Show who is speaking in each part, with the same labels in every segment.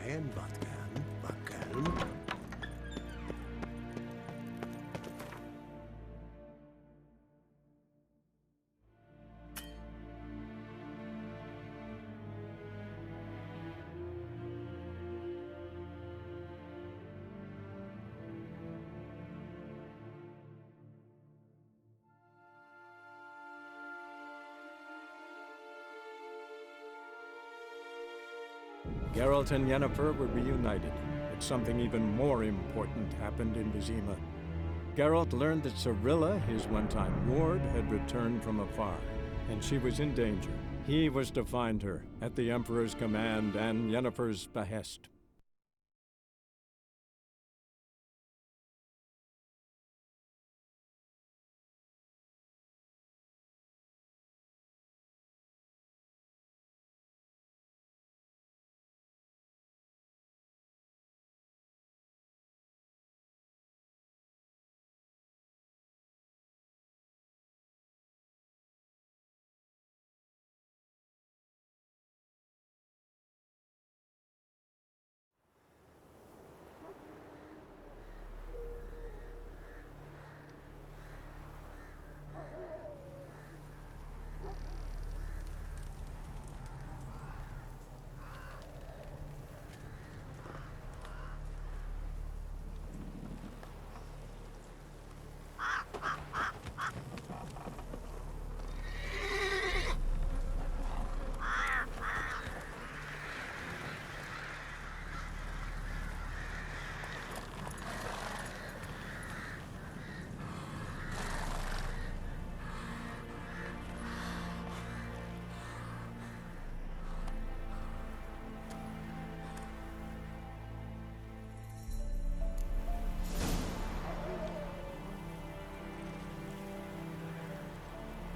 Speaker 1: en wat kan.
Speaker 2: Geralt and Yennefer were reunited, but something even more important happened in Vizima. Geralt learned that Cirilla, his one-time ward, had returned from afar, and she was in danger. He was to find her, at the Emperor's command and Yennefer's behest.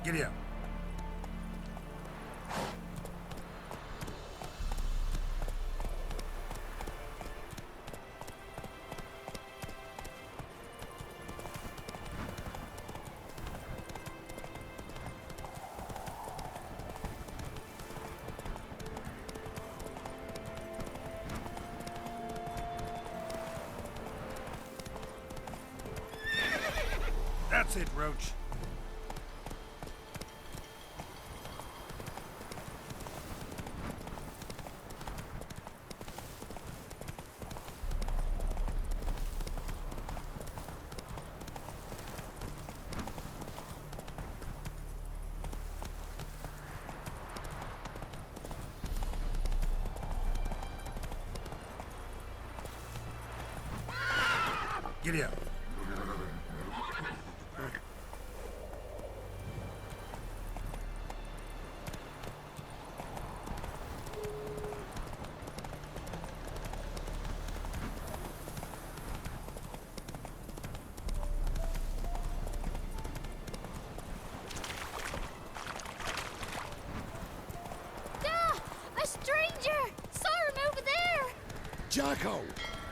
Speaker 3: Giddy up. That's it, Roach. Giddy up.
Speaker 4: A stranger! Saw him over there!
Speaker 5: Jacko!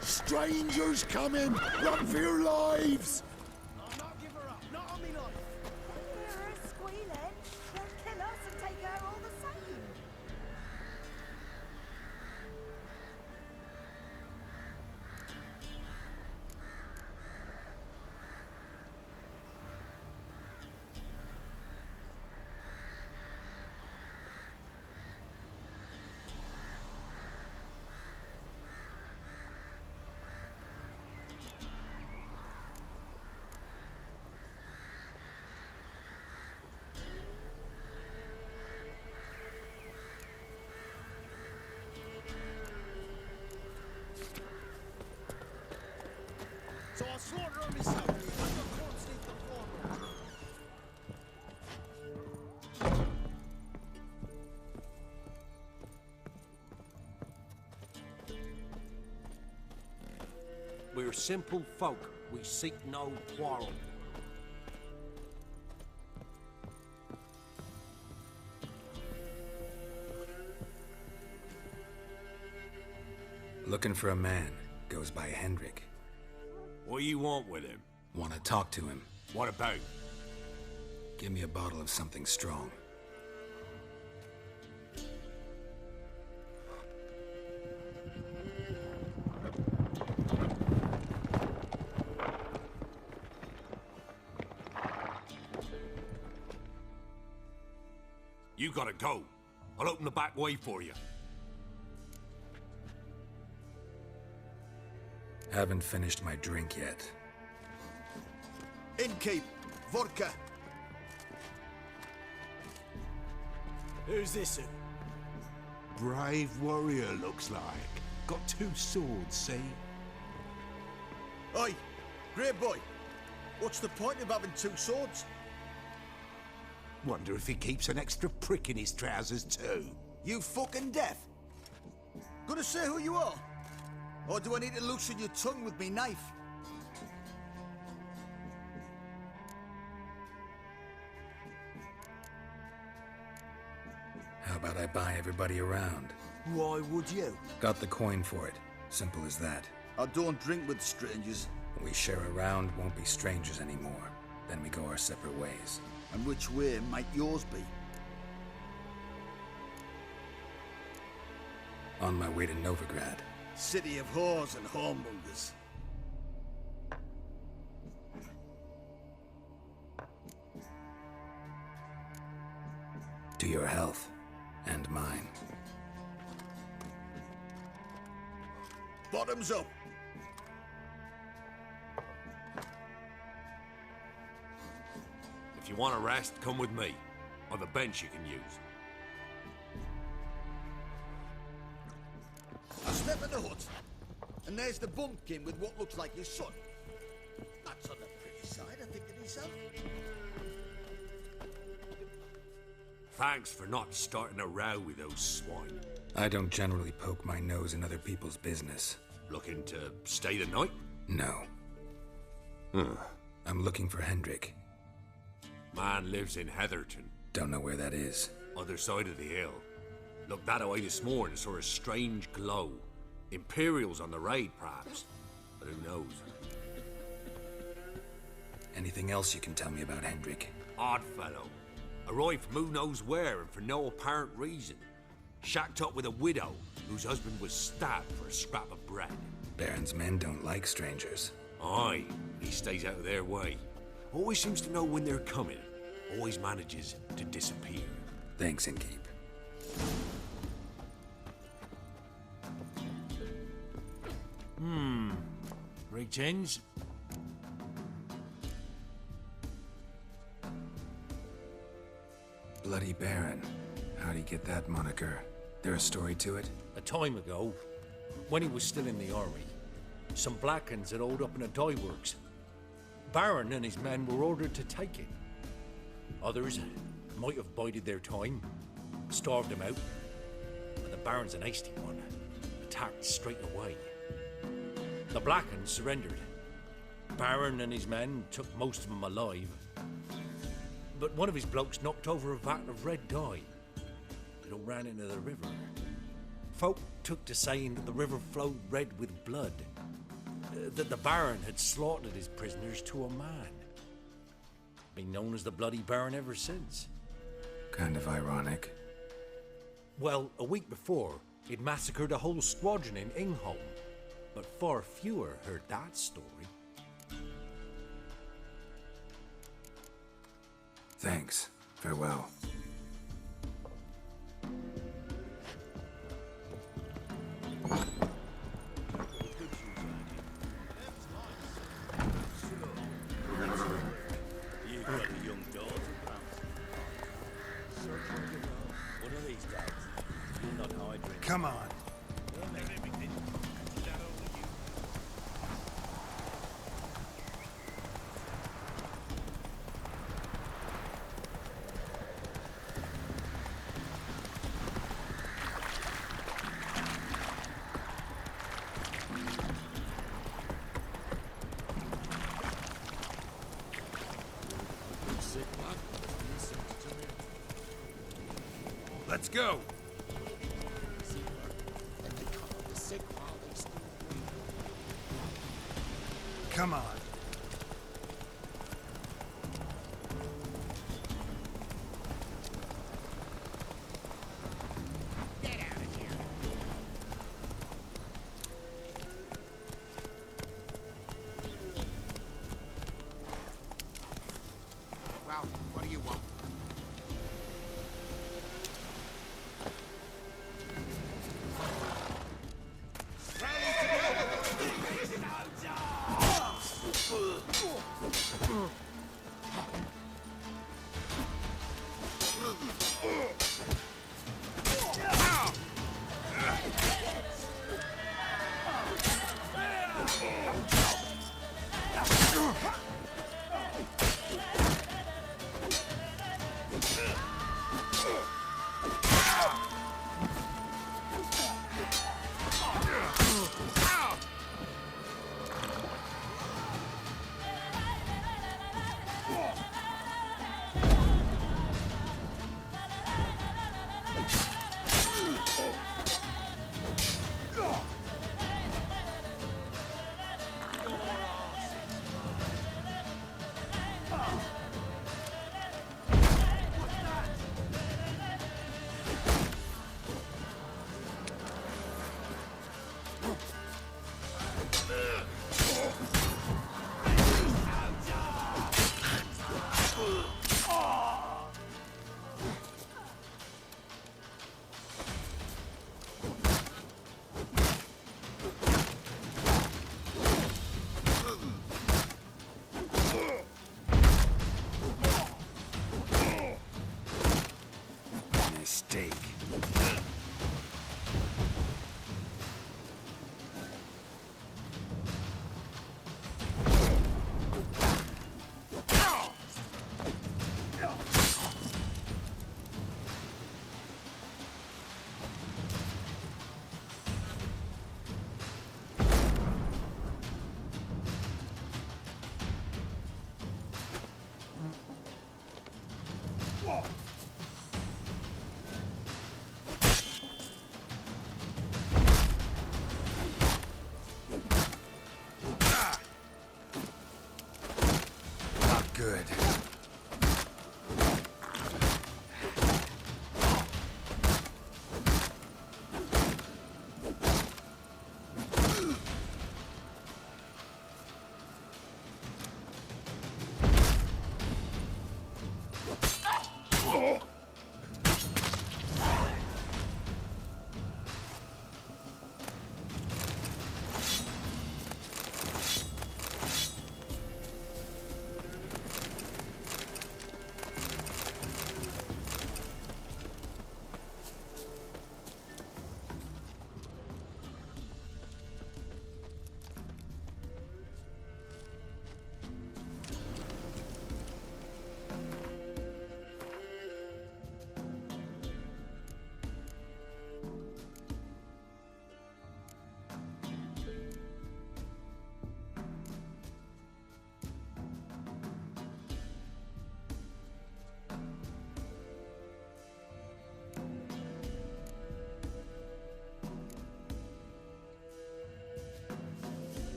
Speaker 5: Strangers coming! Run for your lives!
Speaker 3: I'll not give her up. Not on me life.
Speaker 6: Hear her squealing. They'll kill us and take her all the same.
Speaker 3: So I'll slaughter her myself. I'm the corpse neath the floor.
Speaker 1: We're simple folk. We seek no quarrel.
Speaker 7: Looking for a man. Goes by Hendrik.
Speaker 1: What do you want with him?
Speaker 7: Want to talk to him.
Speaker 1: What about?
Speaker 7: Give me a bottle of something strong.
Speaker 1: you gotta go. I'll open the back way for you.
Speaker 7: Haven't finished my drink yet.
Speaker 3: Innkeep, vodka.
Speaker 8: Who's this?
Speaker 9: Brave warrior, looks like. Got 2 swords, see?
Speaker 3: Oi, great boy. What's the point of having 2 swords?
Speaker 9: Wonder if he keeps an extra prick in his trousers too.
Speaker 3: You fucking deaf. Gonna say who you are? Or do I need to loosen your tongue with me knife?
Speaker 7: How about I buy everybody around?
Speaker 3: Why would you?
Speaker 7: Got the coin for it. Simple as that.
Speaker 3: I don't drink with strangers.
Speaker 7: We share a round, won't be strangers anymore. Then we go our separate ways.
Speaker 3: And which way might yours be?
Speaker 7: On my way to Novigrad.
Speaker 3: City of whores and whoremongers.
Speaker 7: To your health. And mine.
Speaker 3: Bottoms up.
Speaker 1: If you want a rest, come with me. I've a bench you can use.
Speaker 3: I step in the hut, and there's the bumpkin with what looks like his son. That's on the pretty side, I think to myself.
Speaker 1: Thanks for not starting a row with those swine.
Speaker 7: I don't generally poke my nose in other people's business.
Speaker 1: Looking to stay the night?
Speaker 7: No. I'm looking for Hendrik.
Speaker 1: Man lives in Heatherton,
Speaker 7: Don't know where that is.
Speaker 1: other side of the hill. Looked that away this morning, saw a strange glow. Imperials on the raid, perhaps. But who knows?
Speaker 7: Anything else you can tell me about Hendrik?
Speaker 1: Odd fellow. Arrived from who knows where and for no apparent reason. Shacked up with a widow whose husband was stabbed for a scrap of bread.
Speaker 7: Baron's men don't like strangers.
Speaker 1: Aye, he stays out of their way. Always seems to know when they're coming. Always manages to disappear.
Speaker 7: Thanks, Innkeep.
Speaker 8: Greetings.
Speaker 7: Bloody Baron. How'd he get that moniker? There a story to it?
Speaker 8: A time ago, when he was still in the army, some Blackens had holed up in a dye works. Baron and his men were ordered to take it. Others might have bided their time, starved him out, but the Baron's an hasty one, attacked straight away. The Blackens surrendered. Baron and his men took most of them alive, but one of his blokes knocked over a vat of red dye. It all ran into the river. Folk took to saying that the river flowed red with blood, that the Baron had slaughtered his prisoners to a man. Been known as the Bloody Baron ever since.
Speaker 7: Kind of ironic.
Speaker 8: Well, a week before, he'd massacred a whole squadron in Ingholm, but far fewer heard that story.
Speaker 7: Thanks. Farewell.
Speaker 8: You got a young daughter, one of these days, you'll not hide drink.
Speaker 9: Come on. Let's go. Come on.
Speaker 3: Well, what do you want?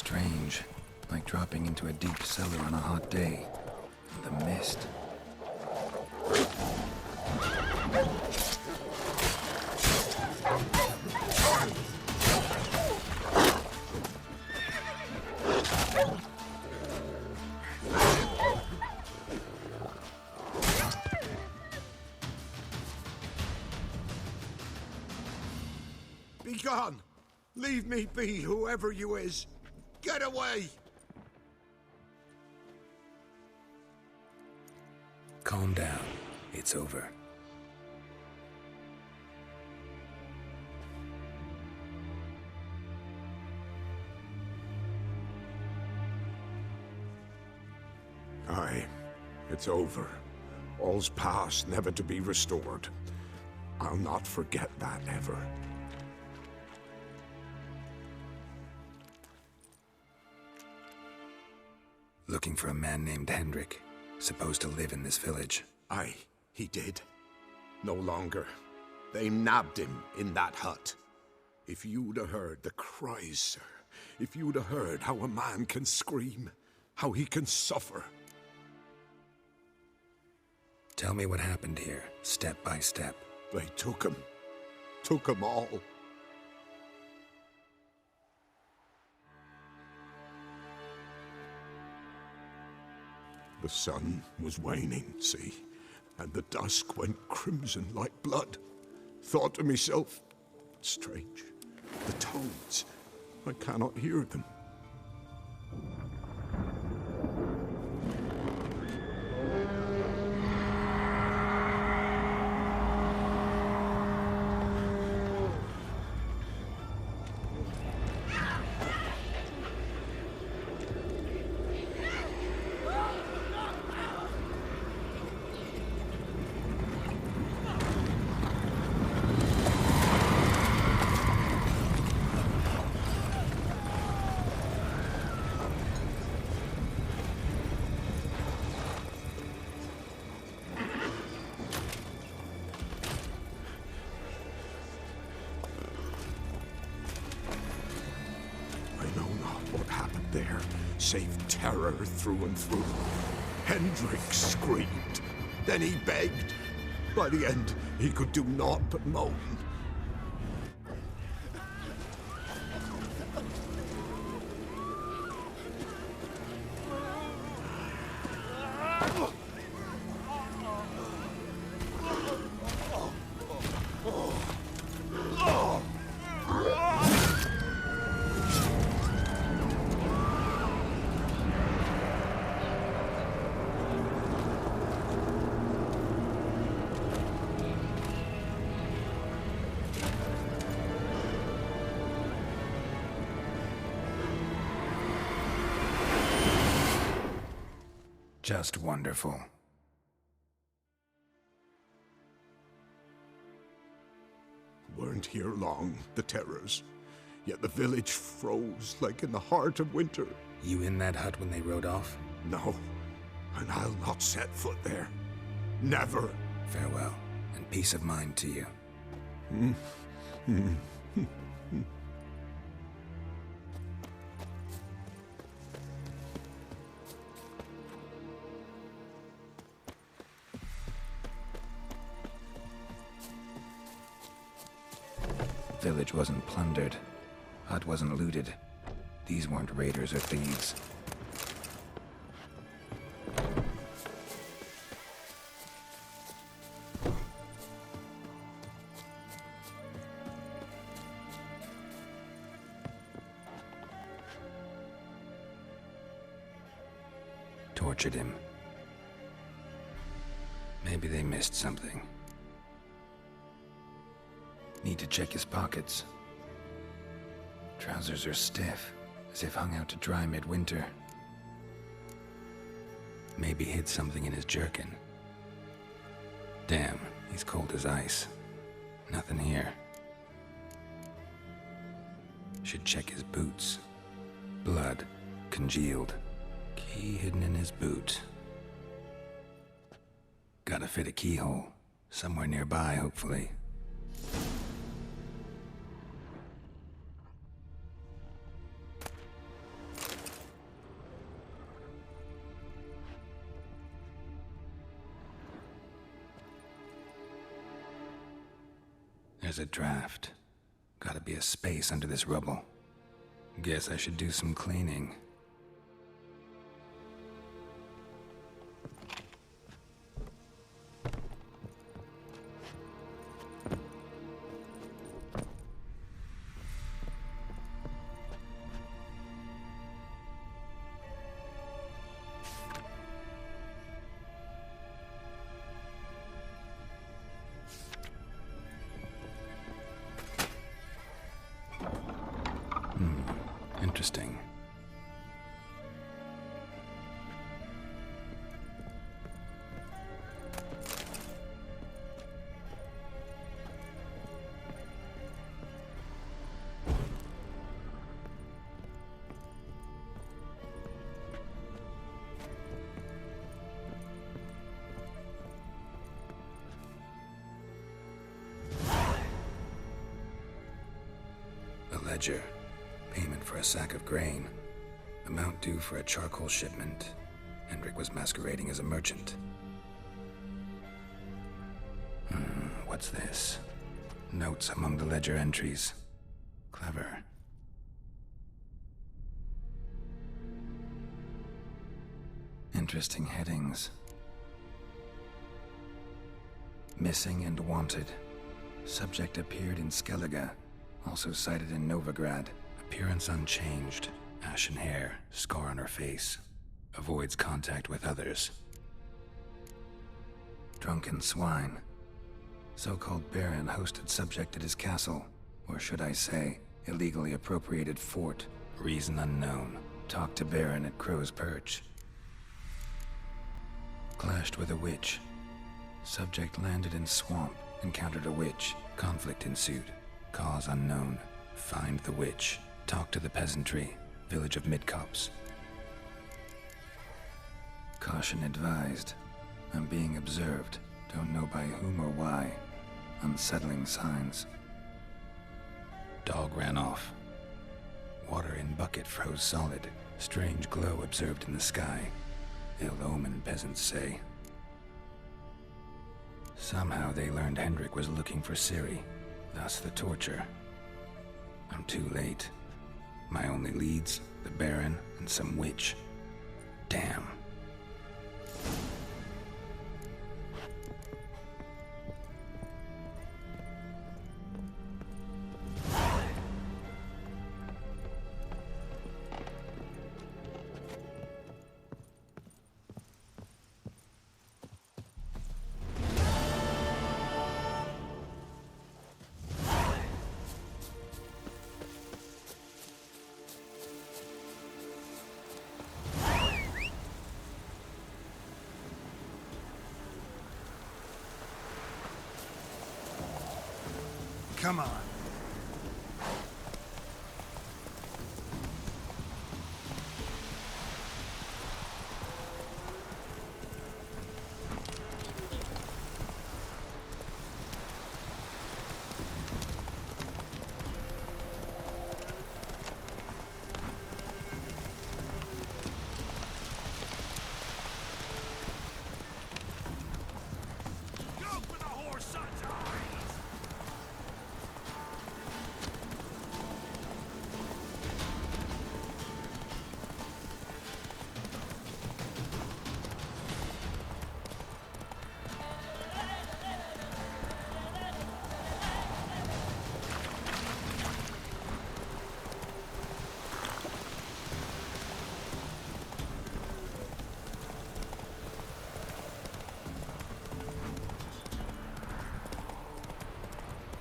Speaker 7: strange, like dropping into a deep cellar on a hot day. The mist.
Speaker 9: Be gone! Leave me be, whoever you is! Get away!
Speaker 7: Calm down. It's over.
Speaker 9: Aye, it's over. All's past, never to be restored. I'll not forget that ever.
Speaker 7: Looking for a man named Hendrik, supposed to live in this village.
Speaker 9: Aye, he did. No longer. They nabbed him in that hut. If you'd have heard the cries, sir. If you'd have heard how a man can scream, how he can suffer.
Speaker 7: Tell me what happened here, step by step.
Speaker 9: They took him. Took him all. The sun was waning, see, and the dusk went crimson like blood. Thought to myself, strange, the toads, I cannot hear them. There, save terror through and through. Hendrik screamed. Then he begged. By the end, he could do naught but moan.
Speaker 7: Just wonderful.
Speaker 9: Weren't here long, the terrors. Yet the village froze like in the heart of winter.
Speaker 7: You in that hut when they rode off?
Speaker 9: No, and I'll not set foot there. Never.
Speaker 7: Farewell, and peace of mind to you. Village wasn't plundered. Hut wasn't looted. These weren't raiders or thieves. Tortured him. Maybe they missed something. Need to check his pockets. Trousers are stiff, as if hung out to dry midwinter. Maybe hid something in his jerkin. Damn, he's cold as ice. Nothing here. Should check his boots. Blood, congealed. Key hidden in his boot. Gotta fit a keyhole. Somewhere nearby, hopefully. There's a draft. Gotta be a space under this rubble. Guess I should do some cleaning. Interesting. A ledger. Payment for a sack of grain. Amount due for a charcoal shipment. Hendrik was masquerading as a merchant. What's this? Notes among the ledger entries. Clever. Interesting headings. Missing and wanted. Subject appeared in Skellige. Also cited in Novigrad. Appearance unchanged. Ashen hair, scar on her face. Avoids contact with others. Drunken swine. So-called Baron hosted subject at his castle. Or should I say, illegally appropriated fort. Reason unknown. Talked to Baron at Crow's Perch. Clashed with a witch. Subject landed in swamp. Encountered a witch. Conflict ensued. Cause unknown. Find the witch. Talk to the peasantry. Village of Midcopse. Caution advised. I'm being observed. Don't know by whom or why. Unsettling signs. Dog ran off. Water in bucket froze solid. Strange glow observed in the sky. Ill omen, peasants say. Somehow they learned Hendrik was looking for Ciri. Thus the torture. I'm too late. My only leads, the Baron and some witch. Damn.
Speaker 5: Come on.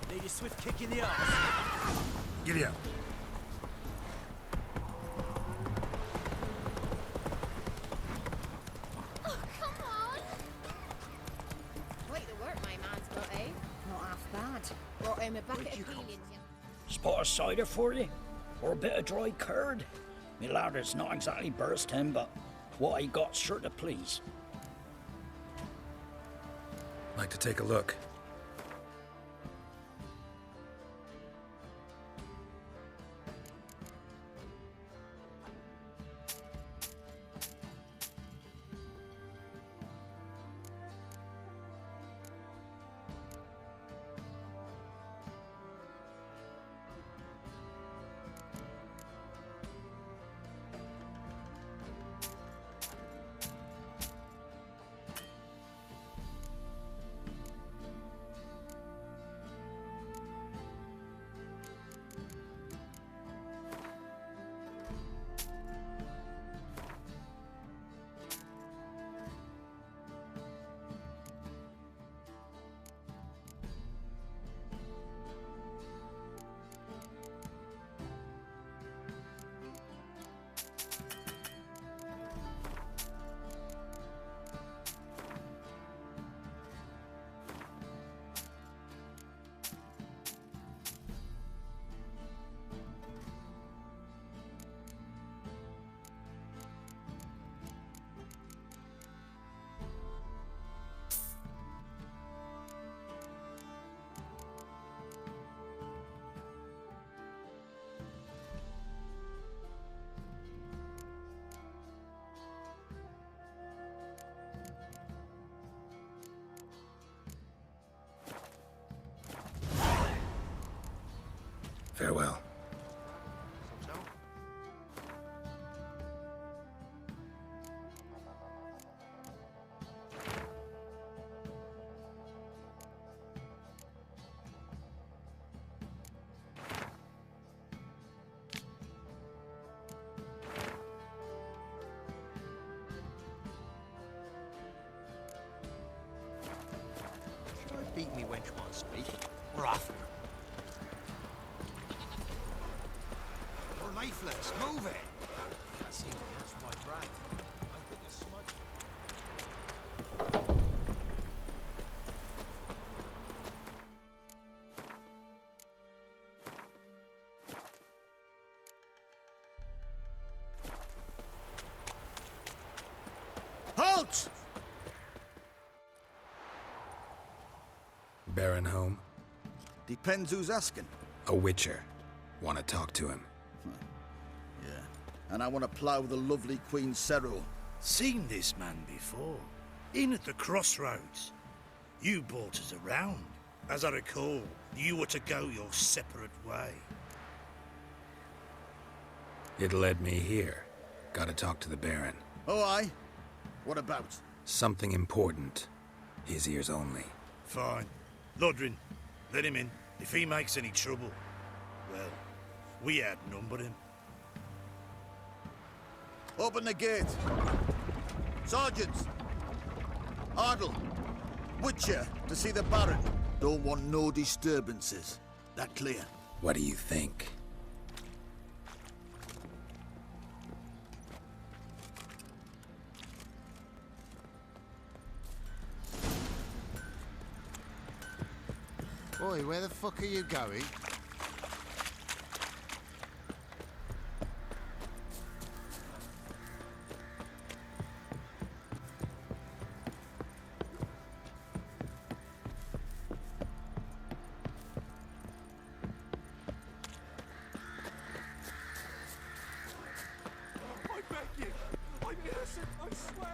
Speaker 10: Need a swift kick in the arse.
Speaker 5: Giddy up.
Speaker 4: Oh, come on!
Speaker 11: Quite the work my man's got, eh? Not half bad. Brought him a bucket of peelings.
Speaker 10: Spot of cider for you? Or a bit of dry curd? Me ladder's not exactly burst him, but what I got's sure to please.
Speaker 7: Like to take a look. Farewell.
Speaker 1: Beat me wench won't speak. We're off. We're lifeless. Move it. I see. That's my right. I think it's smudge.
Speaker 3: Halt!
Speaker 7: Baron home?
Speaker 3: Depends who's asking.
Speaker 7: A witcher. Want to talk to him.
Speaker 3: Yeah. And I want to plough the lovely Queen Cero.
Speaker 5: Seen this man before. In at the crossroads. You brought us around. As I recall, you were to go your separate way.
Speaker 7: It led me here. Gotta talk to the Baron.
Speaker 3: Oh, aye? What about?
Speaker 7: Something important. His ears only.
Speaker 5: Fine. Lodrin, let him in. If he makes any trouble, well, we outnumber him.
Speaker 3: Open the gate. Sergeants! Ardle! Witcher, to see the Baron. Don't want no disturbances. That clear?
Speaker 7: What do you think?
Speaker 1: Boy, where the fuck are you going?
Speaker 9: I beg you. I'm innocent, I swear.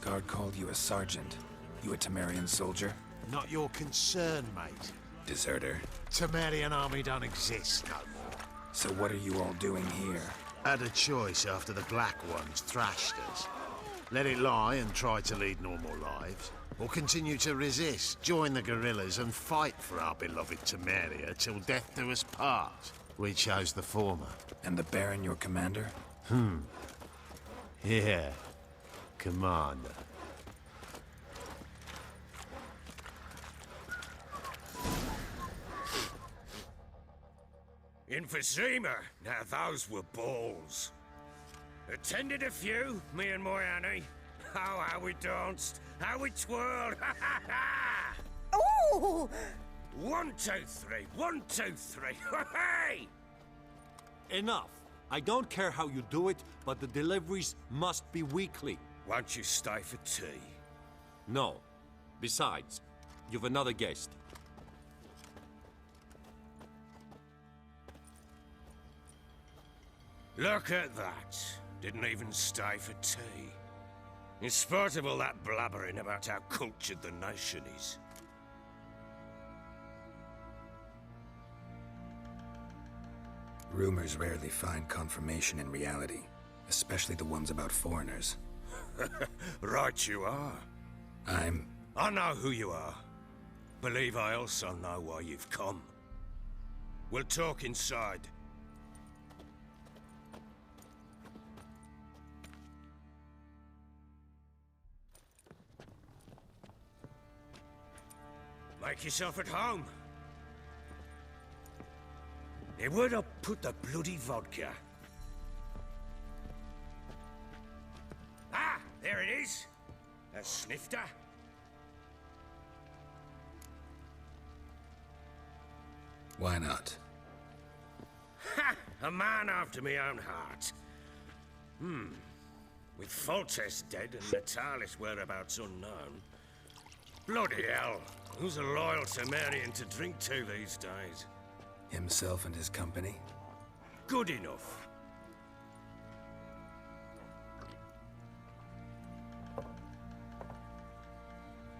Speaker 7: Guard called you a sergeant. You a Temerian soldier?
Speaker 1: Not your concern, mate.
Speaker 7: Deserter.
Speaker 1: Temerian army don't exist no more.
Speaker 7: So what are you all doing here?
Speaker 1: Had a choice after the Black Ones thrashed us. Let it lie and try to lead normal lives, or continue to resist, join the guerrillas and fight for our beloved Temeria till death do us part. We chose the former.
Speaker 7: And the Baron your commander?
Speaker 1: Yeah, commander.
Speaker 8: In Vizima, now those were balls. Attended a few, me and my Annie. Oh, how we danced, how we twirled, ha ha ha!
Speaker 6: Ooh!
Speaker 8: 1, 2, 3, 1, 2, 3, hey!
Speaker 1: Enough. I don't care how you do it, but the deliveries must be weekly.
Speaker 8: Won't you stay for tea?
Speaker 1: No. Besides, you've another guest.
Speaker 8: Look at that. Didn't even stay for tea. In spite of all that blabbering about how cultured the nation is.
Speaker 7: Rumors rarely find confirmation in reality, especially the ones about foreigners.
Speaker 8: Right you are. I know who you are. Believe I also know why you've come. We'll talk inside. Make yourself at home. Now, where'd I put the bloody vodka? Ah, there it is. A snifter.
Speaker 7: Why not?
Speaker 8: Ha! A man after my own heart. With Foltest dead and Natalis whereabouts unknown. Bloody hell. Who's a loyal Temerian to drink to these days?
Speaker 7: Himself and his company?
Speaker 8: Good enough.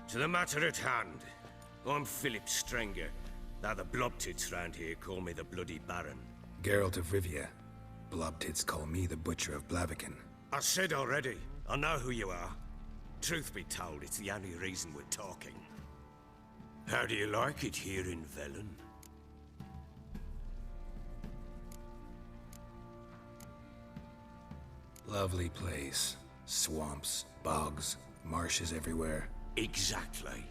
Speaker 8: To the matter at hand. I'm Philip Strenger,
Speaker 12: Now the blobtits round here call me the Bloody Baron.
Speaker 7: Geralt of Rivia. Blobtits call me the Butcher of Blaviken.
Speaker 12: I said already, I know who you are. Truth be told, it's the only reason we're talking. How do you like it here in Velen?
Speaker 7: Lovely place. Swamps, bogs, marshes everywhere.
Speaker 12: Exactly.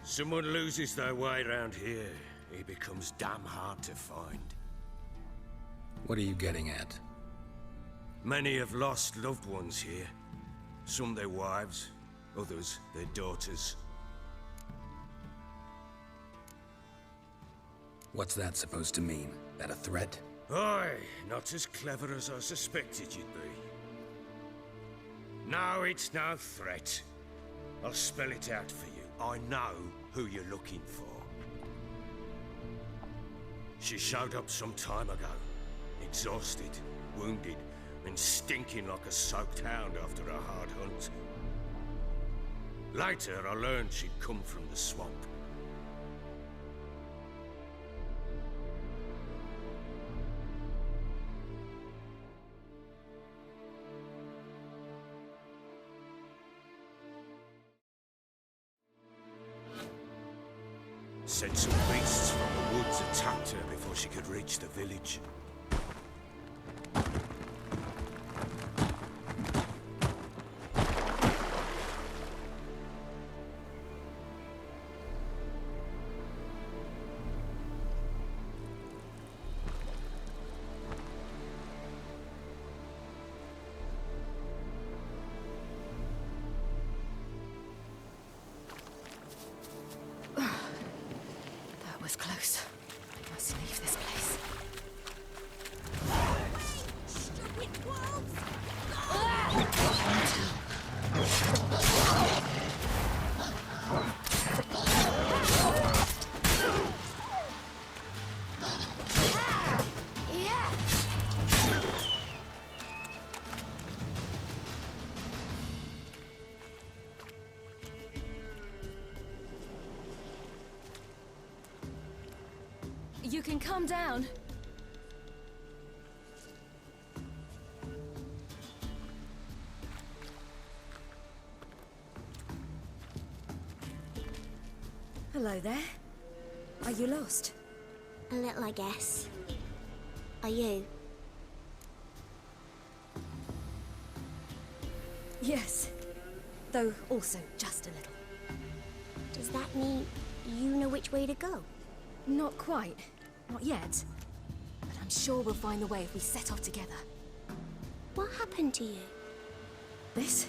Speaker 12: Someone loses their way around here, he becomes damn hard to find.
Speaker 7: What are you getting at?
Speaker 12: Many have lost loved ones here. Some their wives, others their daughters.
Speaker 7: What's that supposed to mean? That a threat?
Speaker 12: Aye, not as clever as I suspected you'd be. No, it's no threat. I'll spell it out for you. I know who you're looking for. She showed up some time ago. Exhausted, wounded, and stinking like a soaked hound after a hard hunt. Later, I learned she'd come from the swamp. Said some beasts from the woods attacked her before she could reach the village.
Speaker 13: That was close. I must leave this place.
Speaker 6: Stupid wolves!
Speaker 13: You can calm down. Hello there. Are you lost?
Speaker 4: A little, I guess. Are you?
Speaker 13: Yes. Though also just a little.
Speaker 4: Does that mean you know which way to go?
Speaker 13: Not quite. Not yet. But I'm sure we'll find the way if we set off together.
Speaker 4: What happened to you?
Speaker 13: This?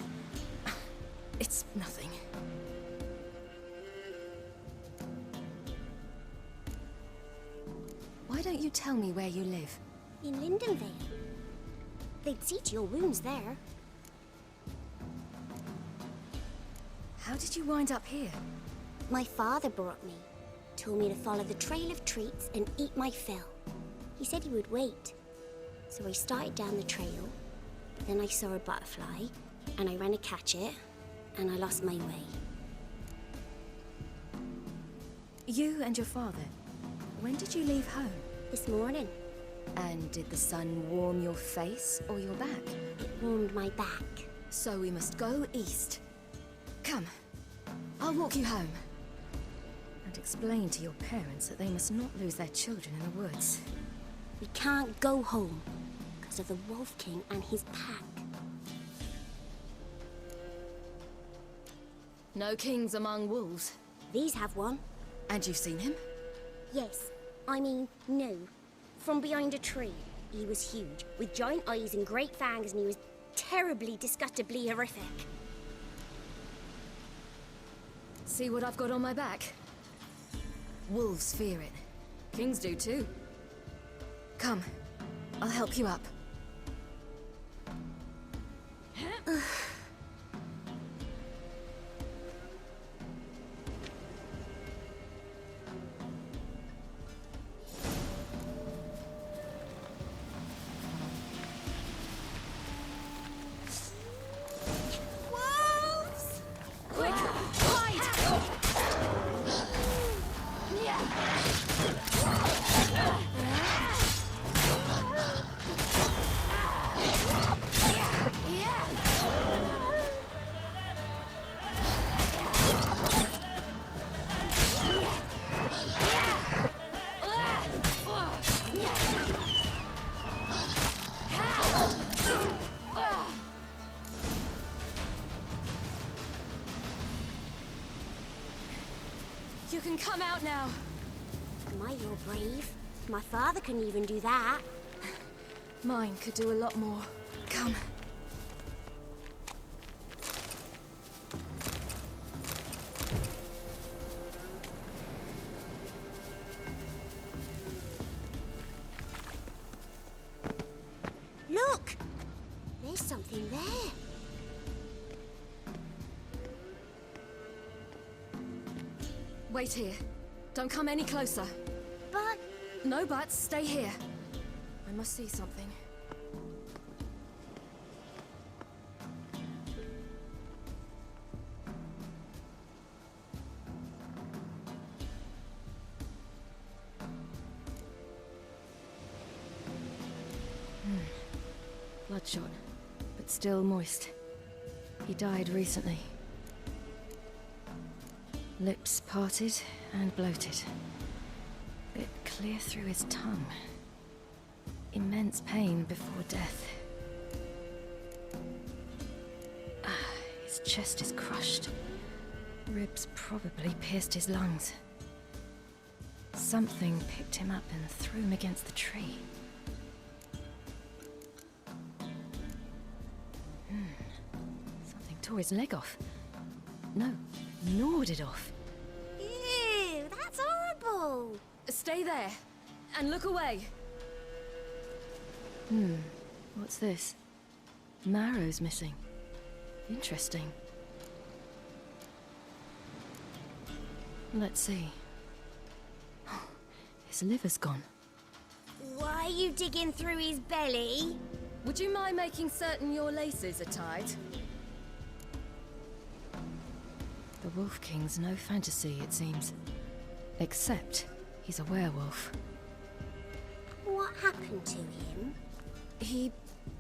Speaker 13: It's nothing. Why don't you tell me where you live?
Speaker 4: In Lindenvale. They'd see to your wounds there.
Speaker 13: How did you wind up here?
Speaker 4: My father brought me. Told me to follow the trail of treats and eat my fill. He said he would wait. So I started down the trail. Then I saw a butterfly, and I ran to catch it, and I lost my way.
Speaker 13: You and your father, when did you leave home?
Speaker 4: This morning.
Speaker 13: And did the sun warm your face or your back?
Speaker 4: It warmed my back.
Speaker 13: So we must go east. Come, I'll walk you home. And explain to your parents that they must not lose their children in the woods.
Speaker 4: We can't go home because of the Wolf King and his pack.
Speaker 13: No kings among wolves.
Speaker 4: These have one.
Speaker 13: And you've seen him?
Speaker 4: Yes. I mean, no. From behind a tree. He was huge, with giant eyes and great fangs, and he was terribly, disgustingly horrific.
Speaker 13: See what I've got on my back? Wolves fear it. Kings do too. Come, I'll help you up.
Speaker 6: Wolves!
Speaker 13: Quick, hide! You can come out now.
Speaker 4: My, you're brave. My father couldn't even do that.
Speaker 13: Mine could do a lot more. Come.
Speaker 4: Look! There's something there.
Speaker 13: Wait here. Don't come any closer.
Speaker 4: But...
Speaker 13: No buts. Stay here. I must see something. Bloodshot, but still moist. He died recently. Lips parted and bloated. Bit clear through his tongue. Immense pain before death. His chest is crushed. Ribs probably pierced his lungs. Something picked him up and threw him against the tree. Something tore his leg off. No, gnawed it off.
Speaker 4: Ew, that's horrible.
Speaker 13: Stay there, and look away. What's this? Marrow's missing. Interesting. Let's see. His liver's gone.
Speaker 4: Why are you digging through his belly?
Speaker 13: Would you mind making certain your laces are tied? The Wolf King's no fantasy, it seems. Except he's a werewolf.
Speaker 4: What happened to him?
Speaker 13: He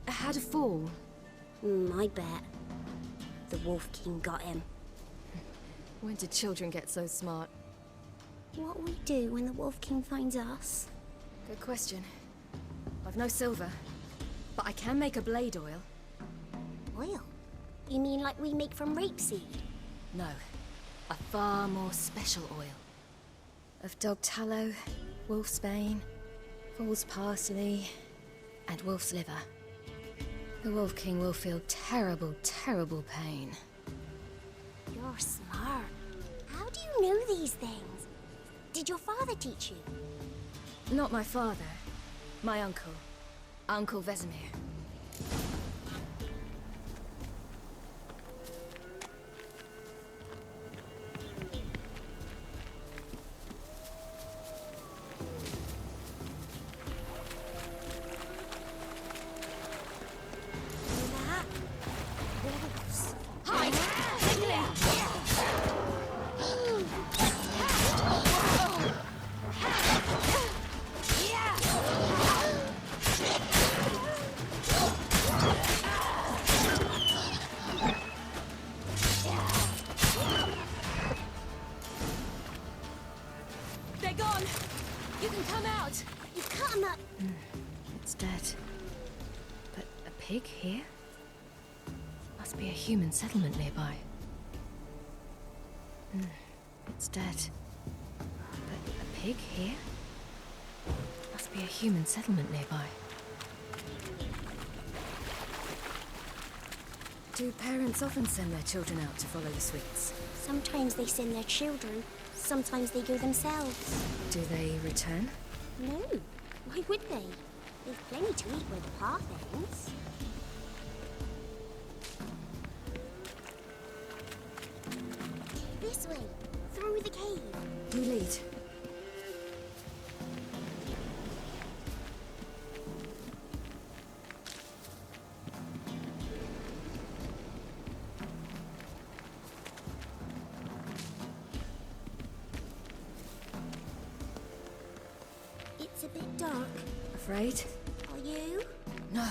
Speaker 13: had a fall.
Speaker 4: I bet. The Wolf King got him.
Speaker 13: When did children get so smart?
Speaker 4: What'll we do when the Wolf King finds us?
Speaker 13: Good question. I've no silver, but I can make a blade oil.
Speaker 4: Oil? You mean like we make from rapeseed?
Speaker 13: No, a far more special oil. Of dog tallow, wolf's bane, fool's parsley, and wolf's liver. The Wolf King will feel terrible, terrible pain.
Speaker 4: You're smart. How do you know these things? Did your father teach you?
Speaker 13: Not my father. My uncle. Uncle Vesemir. They're gone! You can come out!
Speaker 4: You cut him up!
Speaker 13: It's dead. But a pig here? Must be a human settlement nearby. It's dead. But a pig here? Must be a human settlement nearby. Do parents often send their children out to follow the sweets?
Speaker 4: Sometimes they send their children. Sometimes they go themselves.
Speaker 13: Do they return?
Speaker 4: No. Why would they? They've plenty to eat where the path ends. This way. Through the cave.
Speaker 13: You lead.
Speaker 4: It's a bit dark.
Speaker 13: Afraid?
Speaker 4: Are you?
Speaker 13: No.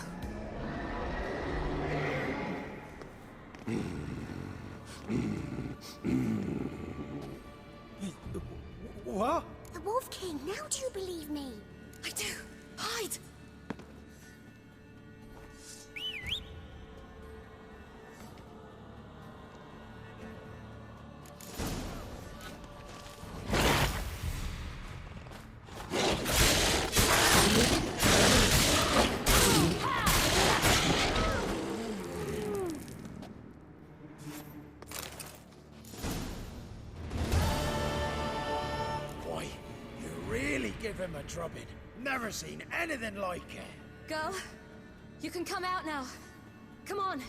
Speaker 5: What?
Speaker 4: The Wolf King. Now do you believe me?
Speaker 13: I do. Hide!
Speaker 14: give him a drubbing. Never seen anything like it.
Speaker 13: Girl, you can come out now. Come on.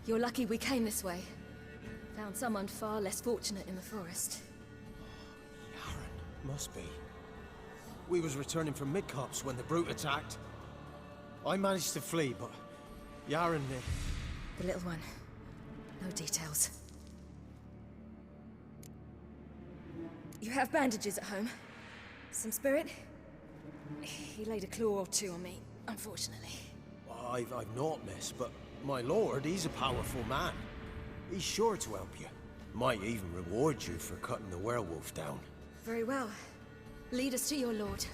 Speaker 13: You're lucky we came this way. Found someone far less fortunate in the forest.
Speaker 14: Must be. We was returning from Midcops when the brute attacked. I managed to flee, but Yaren...
Speaker 13: The little one. No details. You have bandages at home? Some spirit? He laid a claw or two on me, unfortunately.
Speaker 14: I've naught, miss, but my lord, he's a powerful man. He's sure to help you. Might even reward you for cutting the werewolf down.
Speaker 13: Very well. Lead us to your lord.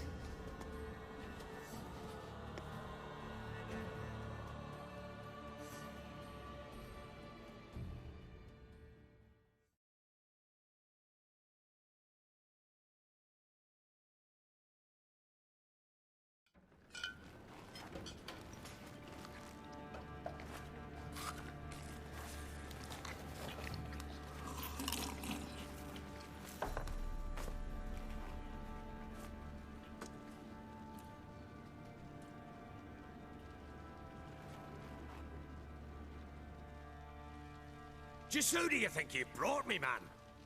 Speaker 12: Just who do you think you brought me, man?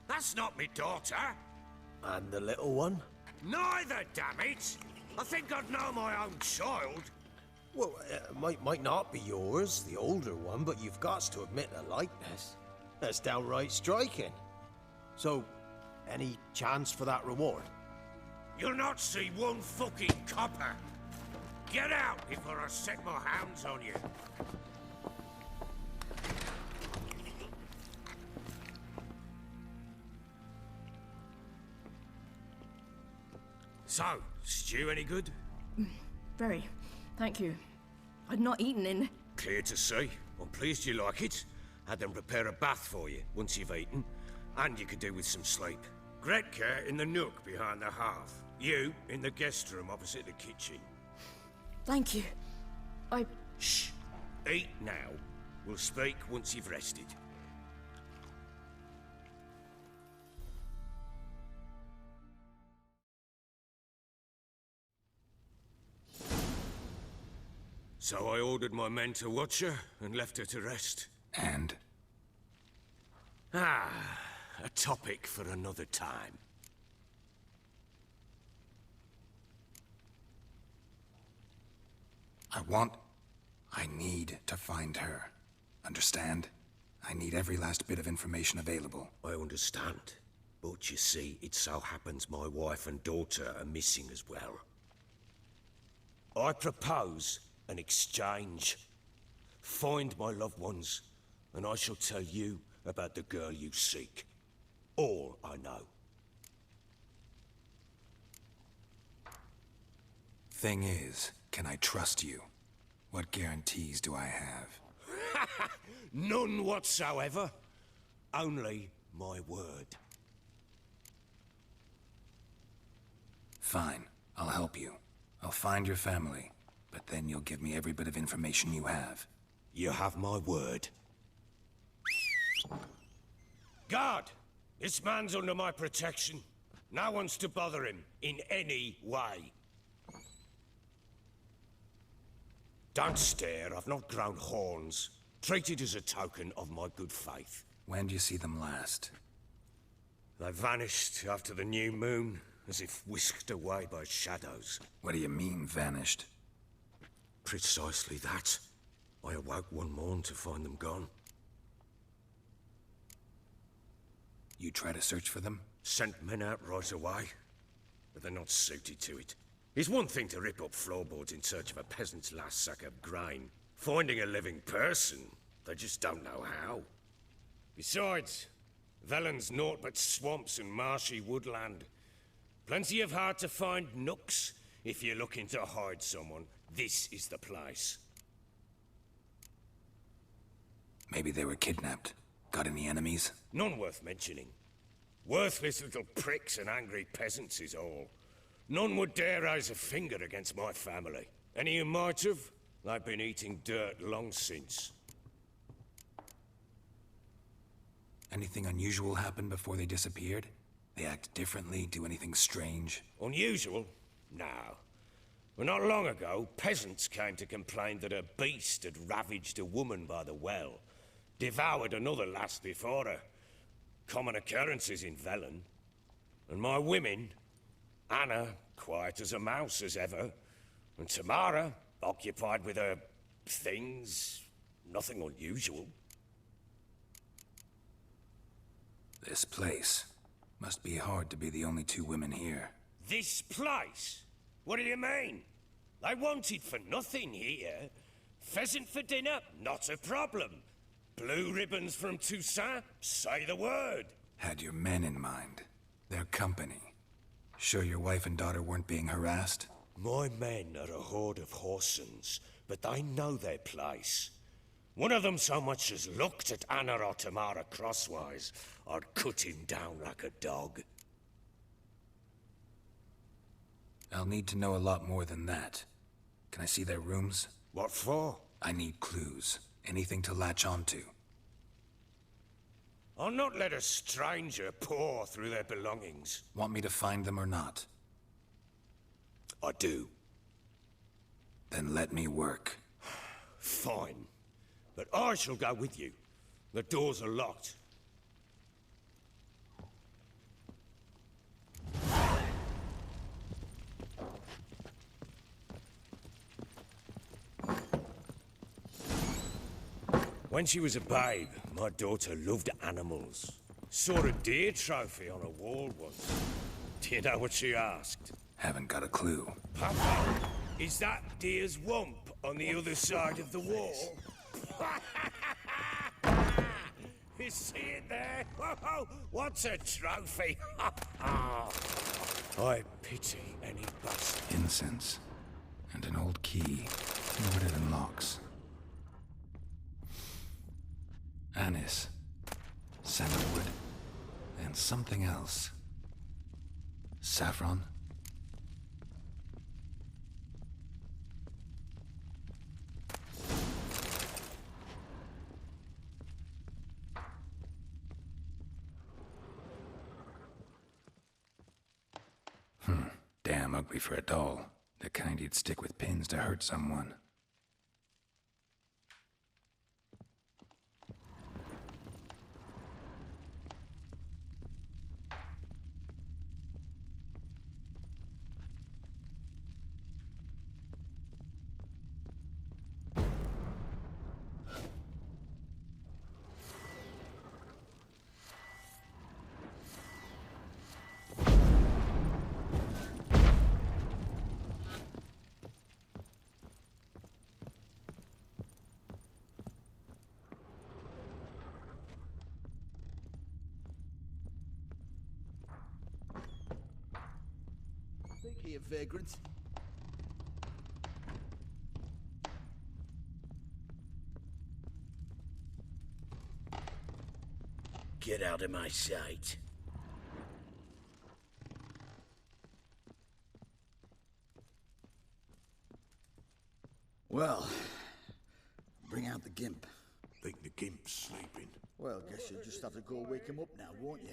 Speaker 12: That's not me daughter.
Speaker 14: And the little one?
Speaker 12: Neither, damn it! I think I'd know my own child.
Speaker 14: Well, might not be yours, the older one, but you've got to admit a likeness. That's downright striking. So, any chance for that reward?
Speaker 12: You'll not see one fucking copper. Get out before I set my hounds on you. So, stew any good?
Speaker 13: Very. Thank you. I'd not eaten in...
Speaker 12: Clear to see. I'm pleased you like it. Had them prepare a bath for you once you've eaten. And you could do with some sleep. Gretka in the nook behind the hearth. You in the guest room opposite the kitchen.
Speaker 13: Thank you.
Speaker 12: Shh. Eat now. We'll speak once you've rested. So I ordered my men to watch her and left her to rest.
Speaker 7: And?
Speaker 12: A topic for another time.
Speaker 7: I need to find her. Understand? I need every last bit of information available.
Speaker 12: I understand. But you see, it so happens my wife and daughter are missing as well. I propose an exchange. Find my loved ones, and I shall tell you about the girl you seek. All I know.
Speaker 7: Thing is, can I trust you? What guarantees do I have?
Speaker 12: None whatsoever. Only my word.
Speaker 7: Fine, I'll help you. I'll find your family, but then you'll give me every bit of information you have.
Speaker 12: You have my word. Guard! This man's under my protection. No one's to bother him in any way. Don't stare, I've not grown horns. Treat it as a token of my good faith.
Speaker 7: When do you see them last?
Speaker 12: They vanished after the new moon, as if whisked away by shadows.
Speaker 7: What do you mean, vanished?
Speaker 12: Precisely that. I awoke one morn to find them gone.
Speaker 7: You try to search for them?
Speaker 12: Sent men out right away, but they're not suited to it. It's one thing to rip up floorboards in search of a peasant's last sack of grain. Finding a living person, they just don't know how. Besides, Velen's naught but swamps and marshy woodland. Plenty of hard-to-find nooks. If you're looking to hide someone, this is the place.
Speaker 7: Maybe they were kidnapped. Got any enemies?
Speaker 12: None worth mentioning. Worthless little pricks and angry peasants is all. None would dare raise a finger against my family. Any who might have, They've been eating dirt long since.
Speaker 7: Anything unusual happen before they disappeared? They act differently, do anything strange?
Speaker 12: Unusual? No. Well, not long ago, peasants came to complain that a beast had ravaged a woman by the well, devoured another lass before her. Common occurrences in Velen. And my women, Anna, quiet as a mouse as ever, and Tamara, occupied with her things, nothing unusual.
Speaker 7: This place. Must be hard to be the only two women here.
Speaker 12: This place? What do you mean? They wanted for nothing here. Pheasant for dinner? Not a problem. Blue ribbons from Toussaint? Say the word.
Speaker 7: Had your men in mind. Their company. Sure your wife and daughter weren't being harassed?
Speaker 12: My men are a horde of Horsons, but they know their place. One of them so much as looked at Anna or Tamara crosswise, I'd cut him down like a dog.
Speaker 7: I'll need to know a lot more than that. Can I see their rooms?
Speaker 12: What for?
Speaker 7: I need clues. Anything to latch onto.
Speaker 12: I'll not let a stranger pore through their belongings.
Speaker 7: Want me to find them or not?
Speaker 12: I do.
Speaker 7: Then let me work.
Speaker 12: Fine. But I shall go with you. The doors are locked. When she was a babe, my daughter loved animals. Saw a deer trophy on a wall once. Do you know what she asked?
Speaker 7: Haven't got a clue.
Speaker 12: Papa, is that deer's wump on the other side of the wall? You see it there? Whoa, what's a trophy? I pity any bastard.
Speaker 7: Incense. And an old key. What it unlocks. Anise. Sandalwood. And something else. Saffron. Damn ugly for a doll. The kind you'd stick with pins to hurt someone.
Speaker 3: Think here, vagrant.
Speaker 5: Get out of my sight.
Speaker 3: Well, bring out the gimp.
Speaker 9: Think the gimp's sleeping.
Speaker 3: Well, guess you'll just have to go wake him up now, won't you?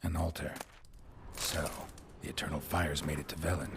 Speaker 7: An altar. So, the Eternal Fires made it to Velen.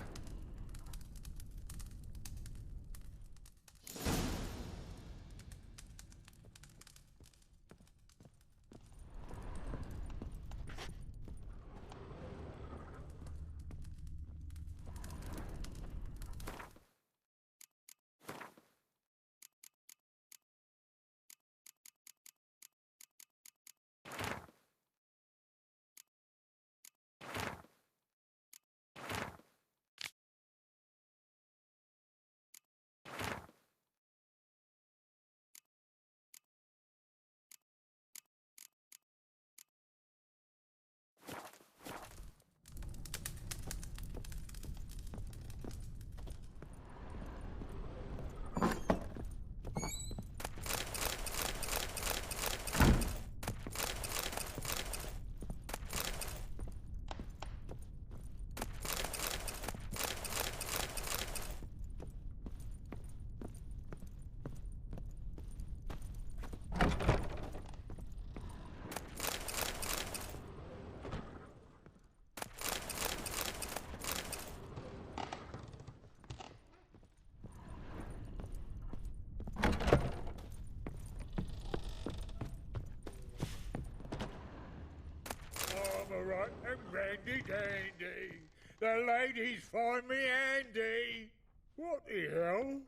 Speaker 15: Randy Dandy. The ladies find me handy. What the hell?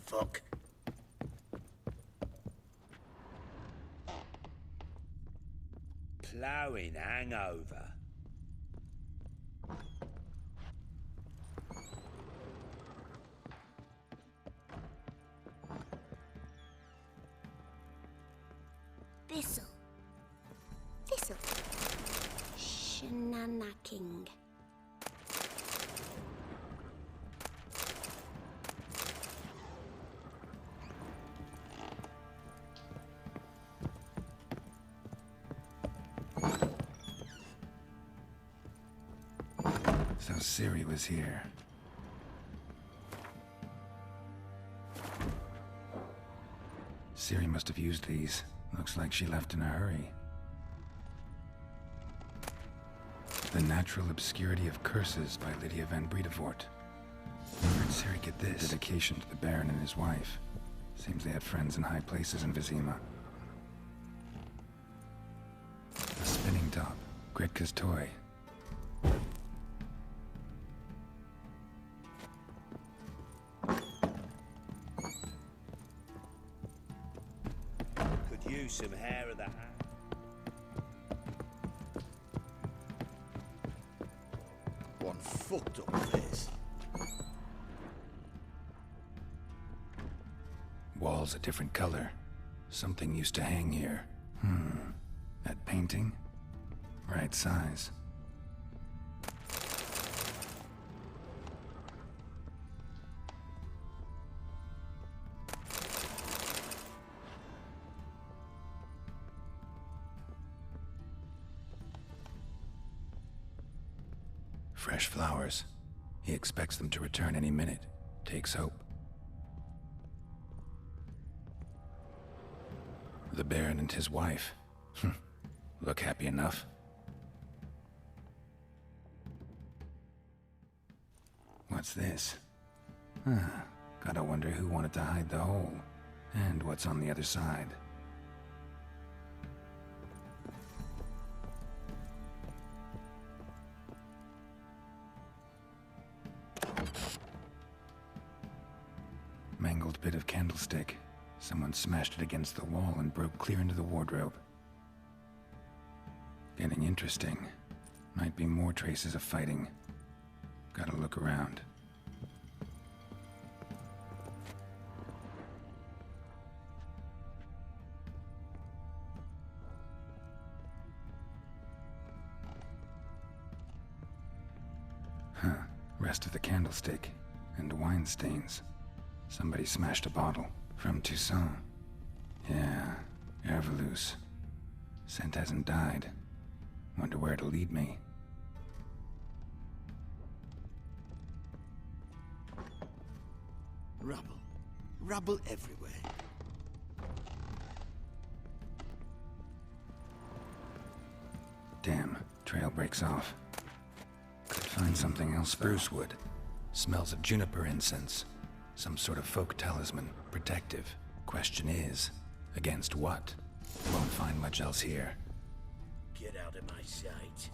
Speaker 5: Fuck.
Speaker 16: Ploughing hangover.
Speaker 4: Thistle. Thistle. Shenanacking.
Speaker 7: So Ciri was here. Ciri must have used these. Looks like she left in a hurry. The Natural Obscurity of Curses by Lydia van Bredevoort. Where did Ciri get this? Dedication to the Baron and his wife. Seems they had friends in high places in Vizima. A spinning top. Gretka's toy.
Speaker 16: Could use some hair of the hat.
Speaker 3: One fucked up face.
Speaker 7: Walls a different color. Something used to hang here. That painting? Right size. Fresh flowers. He expects them to return any minute. Takes hope. The Baron and his wife. Look happy enough. What's this? Gotta wonder who wanted to hide the hole. And what's on the other side. Mangled bit of candlestick. Someone smashed it against the wall and broke clear into the wardrobe. Getting interesting. Might be more traces of fighting. Gotta look around. Rest of the candlestick. And wine stains. Somebody smashed a bottle. From Toussaint. Yeah, Herveloos. Scent hasn't died. Wonder where it'll lead me.
Speaker 3: Rubble. Rubble everywhere.
Speaker 7: Damn, trail breaks off. Could find something else. Spruce wood. Smells of juniper incense. Some sort of folk talisman. Protective. Question is, against what? Won't find much else here.
Speaker 16: Get out of my sight.